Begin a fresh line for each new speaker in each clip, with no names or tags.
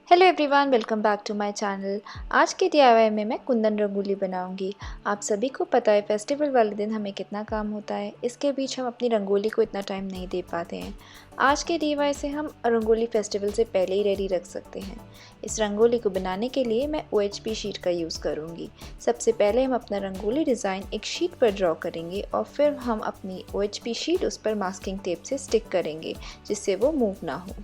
Hello everyone, welcome back to my channel. आज के DIY में मैं कुंदन रंगोली बनाऊंगी। आप सभी को पता है फेस्टिवल वाले दिन हमें कितना काम होता है, इसके बीच हम अपनी रंगोली को इतना टाइम नहीं दे पाते हैं। आज के DIY से हम रंगोली फेस्टिवल से पहले ही रेडी रख सकते हैं। इस रंगोली को बनाने के लिए मैं OHP शीट का यूज़ करूँगी। सबसे पहले हम अपना रंगोली डिज़ाइन एक शीट पर ड्रॉ करेंगे और फिर हम अपनी OHP शीट उस पर मास्किंग टेप से स्टिक करेंगे, जिससे वो मूव ना हो।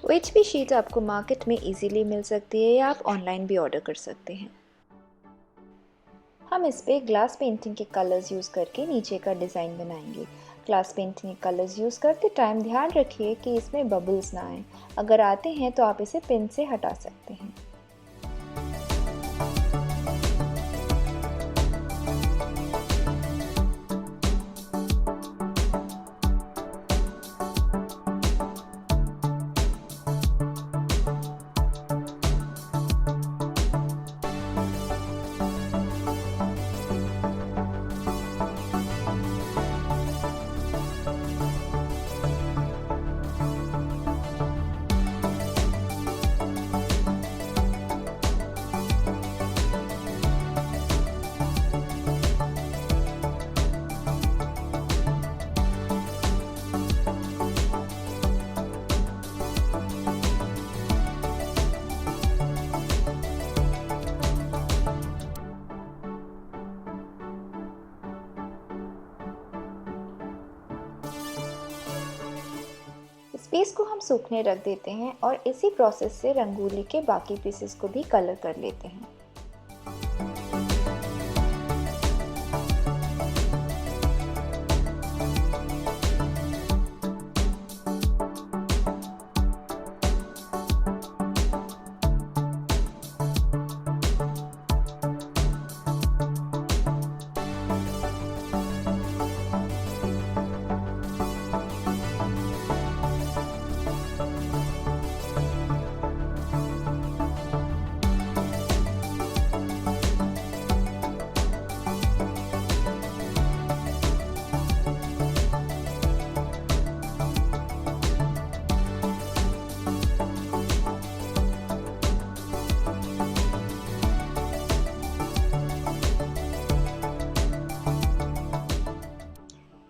OHP शीट आपको मार्केट में इजीली मिल सकती है या आप ऑनलाइन भी ऑर्डर कर सकते हैं। हम इस पे ग्लास पेंटिंग के कलर्स यूज़ करके नीचे का डिज़ाइन बनाएंगे। ग्लास पेंटिंग के कलर्स यूज़ करते टाइम ध्यान रखिए कि इसमें बबल्स ना आए। अगर आते हैं तो आप इसे पेन से हटा सकते हैं। स्पेस को हम सूखने रख देते हैं और इसी प्रोसेस से रंगोली के बाकी पीसेस को भी कलर कर लेते हैं।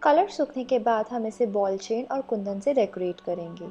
कलर सूखने के बाद हम इसे बॉल चेन और कुंदन से डेकोरेट करेंगे।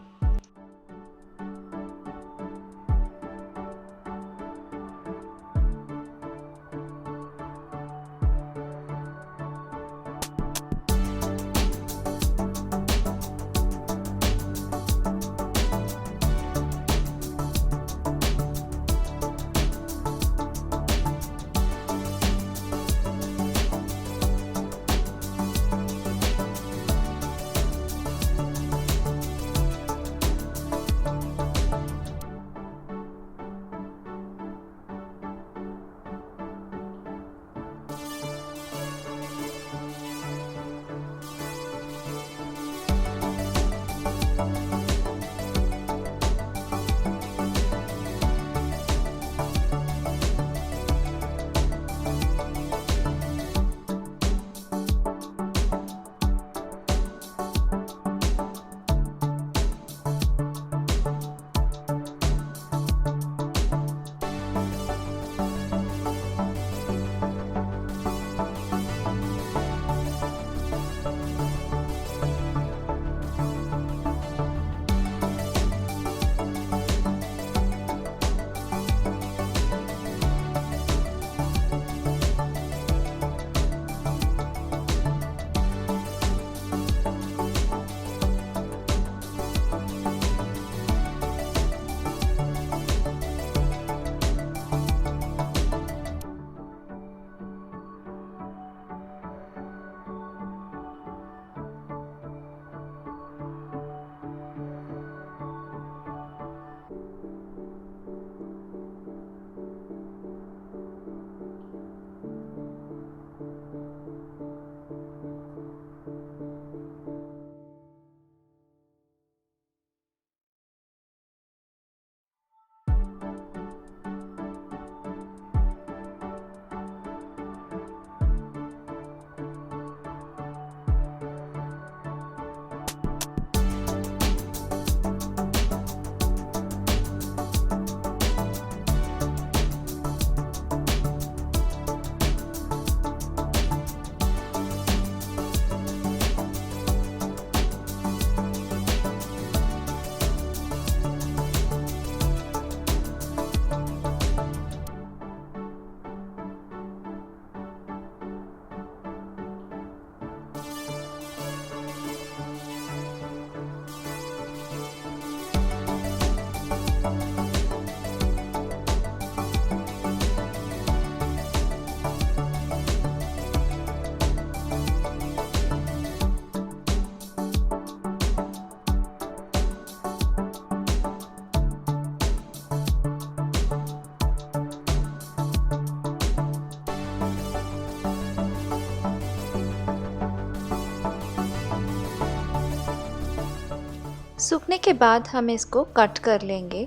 सूखने के बाद हम इसको कट कर लेंगे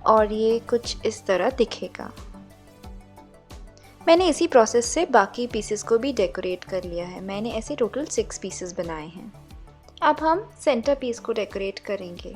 और ये कुछ इस तरह दिखेगा। मैंने इसी प्रोसेस से बाकी पीसेस को भी डेकोरेट कर लिया है। मैंने ऐसे टोटल 6 पीसेस बनाए हैं। अब हम सेंटर पीस को डेकोरेट करेंगे।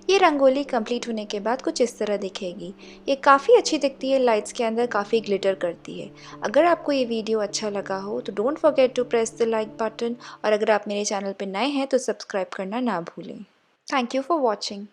ये रंगोली कंप्लीट होने के बाद कुछ इस तरह दिखेगी। ये काफ़ी अच्छी दिखती है, लाइट्स के अंदर काफ़ी ग्लिटर करती है। अगर आपको ये वीडियो अच्छा लगा हो तो don't forget to press the like button, और अगर आप मेरे चैनल पर नए हैं तो सब्सक्राइब करना ना भूलें। Thank you for watching.